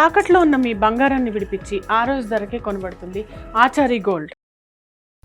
తాకట్లో ఉన్న మీ బంగారాన్ని విడిపించి ఆ రోజు ధరకే కొనబడుతుంది ఆచారి గోల్డ్.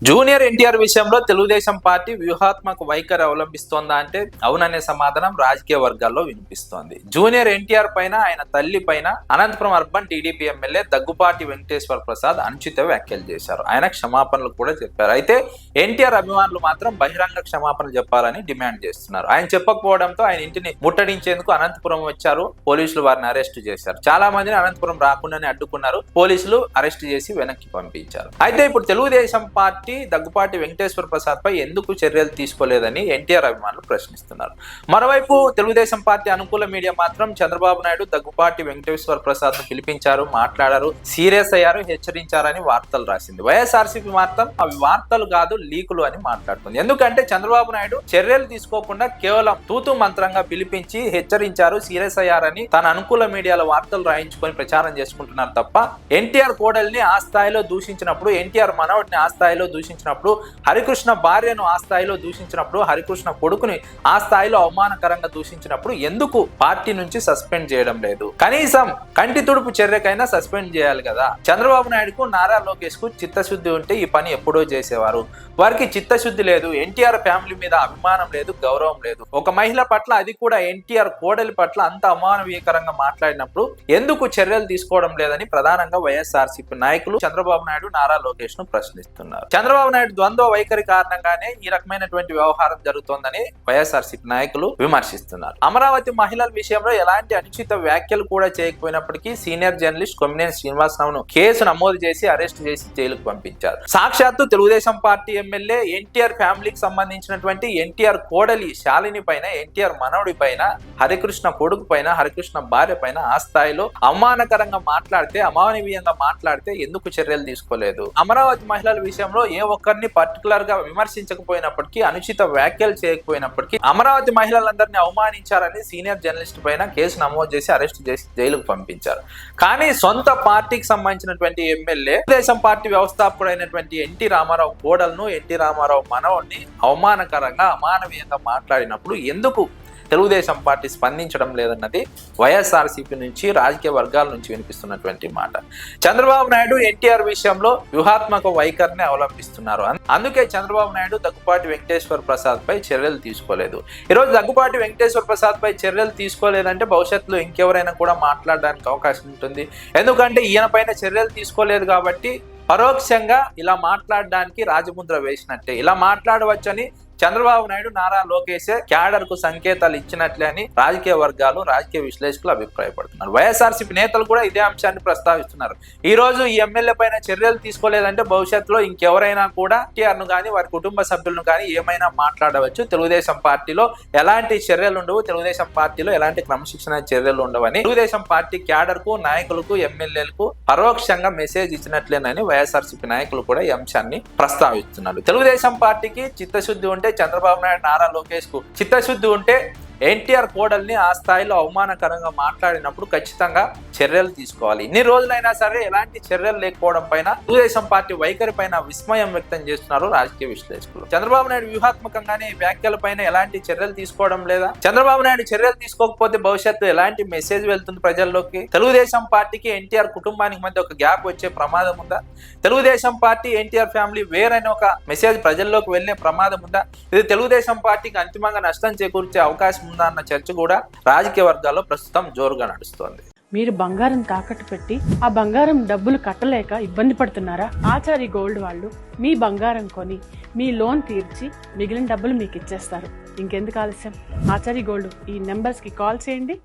జూనియర్ ఎన్టీఆర్ విషయంలో తెలుగుదేశం పార్టీ వ్యూహాత్మక వైఖరి అవలంబిస్తోందా అంటే అవుననే సమాధానం రాజకీయ వర్గాల్లో వినిపిస్తోంది. జూనియర్ ఎన్టీఆర్ పైన, ఆయన తల్లి పైన Anantapur urban TDP MLA Daggubati Venkateswara Prasad అనుచిత వ్యాఖ్యలు చేశారు. ఆయన క్షమాపణలు కూడా చెప్పారు. అయితే ఎన్టీఆర్ అభిమానులు మాత్రం బహిరంగ క్షమాపణలు చెప్పాలని డిమాండ్ చేస్తున్నారు. ఆయన చెప్పకపోవడంతో ఆయన ఇంటిని ముట్టడించేందుకు అనంతపురం వచ్చారు. పోలీసులు వారిని అరెస్టు చేశారు. చాలా మందిని అనంతపురం రాకుండానే అడ్డుకున్నారు. పోలీసులు అరెస్టు చేసి వెనక్కి పంపించారు. అయితే ఇప్పుడు తెలుగుదేశం పార్టీ దగ్గుపాటి వెంకటేశ్వర ప్రసాద్ పై ఎందుకు చర్యలు తీసుకోలేదని ఎన్టీఆర్ అభిమానులు ప్రశ్నిస్తున్నారు. మరోవైపు తెలుగుదేశం పార్టీ అనుకూల మీడియా మాత్రం చంద్రబాబు నాయుడు దగ్గుపాటి వెంకటేశ్వర ప్రసాద్ ను పిలిపించారు, మాట్లాడారు, సీరియస్ అయ్యారు, హెచ్చరించారని వార్తలు రాసింది. వైఎస్ఆర్సీపీ మాత్రం అవి వార్తలు కాదు, లీకులు అని మాట్లాడుతుంది. ఎందుకంటే చంద్రబాబు నాయుడు చర్యలు తీసుకోకుండా కేవలం తూతు మంత్రంగా పిలిపించి హెచ్చరించారు, సీరియస్ అయ్యారని తన అనుకూల మీడియాలో వార్తలు రాయించుకొని ప్రచారం చేసుకుంటున్నారు తప్ప ఎన్టీఆర్ కోడల్ని ఆ స్థాయిలో దూషించినప్పుడు, ఎన్టీఆర్ మనవడిని ఆ స్థాయిలో దూషించినప్పుడు, హరికృష్ణ భార్యను ఆ స్థాయిలో దూషించినప్పుడు, హరికృష్ణ కొడుకుని ఆ స్థాయిలో అవమానకరంగా దూషించినప్పుడు ఎందుకు పార్టీ నుంచి సస్పెండ్ చేయడం లేదు? కనీసం కంటి తుడుపు చర్యకైనా సస్పెండ్ చేయాలి కదా. చంద్రబాబు నాయుడుకు, నారా లోకేష్ కు చిత్తశుద్ధి ఉంటే ఈ పని ఎప్పుడో చేసేవారు. వారికి చిత్తశుద్ధి లేదు. ఎన్టీఆర్ ఫ్యామిలీ మీద అభిమానం లేదు, గౌరవం లేదు. ఒక మహిళ పట్ల, అది కూడా ఎన్టీఆర్ కోడలి పట్ల అంత అమానవీయకరంగా మాట్లాడినప్పుడు ఎందుకు చర్యలు తీసుకోవడం లేదని ప్రధానంగా వైఎస్ఆర్సీపీ నాయకులు చంద్రబాబు నాయుడు, నారా లోకేష్ ను ప్రశ్నిస్తున్నారు. చంద్రబాబు నాయుడు ద్వంద్వ వైఖరి కారణంగానే ఈ రకమైనటువంటి వ్యవహారం జరుగుతోందని వైఎస్ఆర్సీపీ నాయకులు విమర్శిస్తున్నారు. అమరావతి మహిళల విషయంలో ఎలాంటి అనుచిత వ్యాఖ్యలు కూడా చేయకపోయినప్పటికీ సీనియర్ జర్నలిస్ట్ కొమ్మినేని శ్రీనివాసరావును కేసు నమోదు చేసి అరెస్ట్ చేసి జైలుకు పంపించారు. సాక్షాత్తు తెలుగుదేశం పార్టీ ఎమ్మెల్యే, ఎన్టీఆర్ ఫ్యామిలీకి సంబంధించినటువంటి ఎన్టీఆర్ కోడలి శాలిని పైన, ఎన్టీఆర్ మనవడి పైన, హరికృష్ణ కొడుకు పైన, హరికృష్ణ భార్య పైన ఆ స్థాయిలో అవమానకరంగా మాట్లాడితే, అమానవీయంగా మాట్లాడితే ఎందుకు చర్యలు తీసుకోలేదు? అమరావతి మహిళల విషయంలో ఏ ఒక్కరిని పర్టికులర్ గా విమర్శించకపోయినప్పటికీ, అనుచిత వ్యాఖ్యలు చేయకపోయినప్పటికీ అమరావతి మహిళలందరినీ అవమానించారని సీనియర్ జర్నలిస్ట్ పైన కేసు నమోదు చేసి అరెస్ట్ చేసి జైలుకు పంపించారు. కానీ సొంత పార్టీకి సంబంధించినటువంటి ఎమ్మెల్యే, తెలుగుదేశం పార్టీ వ్యవస్థాపకుడైనటువంటి ఎన్టీ రామారావు కోడలను, ఎన్టీ రామారావు మనవడిని అవమానకరంగా, అమానవీయంగా మాట్లాడినప్పుడు ఎందుకు తెలుగుదేశం పార్టీ స్పందించడం లేదన్నది వైఎస్ఆర్సీపీ నుంచి, రాజకీయ వర్గాల నుంచి వినిపిస్తున్నటువంటి మాట. చంద్రబాబు నాయుడు ఎన్టీఆర్ విషయంలో వ్యూహాత్మక వైఖరిని అవలంబిస్తున్నారు. అందుకే చంద్రబాబు నాయుడు దగ్గుపాటి వెంకటేశ్వర ప్రసాద్ పై చర్యలు తీసుకోలేదు. ఈరోజు దగ్గుపాటి వెంకటేశ్వర ప్రసాద్ పై చర్యలు తీసుకోలేదంటే భవిష్యత్తులో ఇంకెవరైనా కూడా మాట్లాడడానికి అవకాశం ఉంటుంది. ఎందుకంటే ఈయన పైన చర్యలు తీసుకోలేదు కాబట్టి పరోక్షంగా ఇలా మాట్లాడడానికి రాజముద్ర వేసినట్టే. ఇలా మాట్లాడవచ్చని చంద్రబాబు నాయుడు, నారా లోకేష్ క్యాడర్ కు సంకేతాలు ఇచ్చినట్లే అని రాజకీయ వర్గాలు, రాజకీయ విశ్లేషకులు అభిప్రాయపడుతున్నారు. వైఎస్ఆర్సీపీ నేతలు కూడా ఇదే అంశాన్ని ప్రస్తావిస్తున్నారు. ఈ రోజు ఈ ఎమ్మెల్యే పైన చర్యలు తీసుకోలేదంటే భవిష్యత్తులో ఇంకెవరైనా కూడా టీఆర్ ను కానీ, వారి కుటుంబ సభ్యులను కానీ ఏమైనా మాట్లాడవచ్చు. తెలుగుదేశం పార్టీలో ఎలాంటి చర్యలు ఉండవు, తెలుగుదేశం పార్టీలో ఎలాంటి క్రమశిక్షణ చర్యలు ఉండవని తెలుగుదేశం పార్టీ క్యాడర్ కు, నాయకులకు, ఎమ్మెల్యేలకు పరోక్షంగా మెసేజ్ ఇచ్చినట్లేనని వైఎస్ఆర్సీపీ నాయకులు కూడా ఈ అంశాన్ని ప్రస్తావిస్తున్నారు. తెలుగుదేశం పార్టీకి చిత్తశుద్ధి ఉంటే, చంద్రబాబు నాయుడు, నారా లోకేష్ కు చిత్తశుద్ధి ఉంటే ఎన్టీఆర్ కోడల్ని ఆ స్థాయిలో అవమానకరంగా మాట్లాడినప్పుడు ఖచ్చితంగా చర్యలు తీసుకోవాలి. ఇన్ని రోజులైనా సరే ఎలాంటి చర్యలు లేకపోవడం పైన, తెలుగుదేశం పార్టీ వైఖరి పైన విస్మయం వ్యక్తం చేస్తున్నారు రాజకీయ విశ్లేషకులు. చంద్రబాబు నాయుడు వ్యూహాత్మకంగానే వ్యాఖ్యల పైన ఎలాంటి చర్యలు తీసుకోవడం లేదా? చంద్రబాబు నాయుడు చర్యలు తీసుకోకపోతే భవిష్యత్తు ఎలాంటి మెసేజ్ వెళ్తుంది ప్రజల్లోకి? తెలుగుదేశం పార్టీకి, ఎన్టీఆర్ కుటుంబానికి మధ్య ఒక గ్యాప్ వచ్చే ప్రమాదం ఉందా? తెలుగుదేశం పార్టీ, ఎన్టీఆర్ ఫ్యామిలీ వేరైన ఒక మెసేజ్ ప్రజల్లోకి వెళ్లే ప్రమాదం ఉందా? ఇది తెలుగుదేశం పార్టీకి అంతిమంగా నష్టం చేకూర్చే అవకాశం ఉందా అన్న చర్చ కూడా రాజకీయ వర్గాల్లో ప్రస్తుతం జోరుగా నడుస్తోంది. మీరు బంగారం తాకట్టు పెట్టి ఆ బంగారం డబ్బులు కట్టలేక ఇబ్బంది పడుతున్నారా? ఆచారి గోల్డ్ వాళ్ళు మీ బంగారం కొని మీ లోన్ తీర్చి మిగిలిన డబ్బులు మీకు ఇచ్చేస్తారు. ఇంకెందుకు ఆలస్యం? ఆచారి గోల్డ్ ఈ నెంబర్స్ కి కాల్ చేయండి.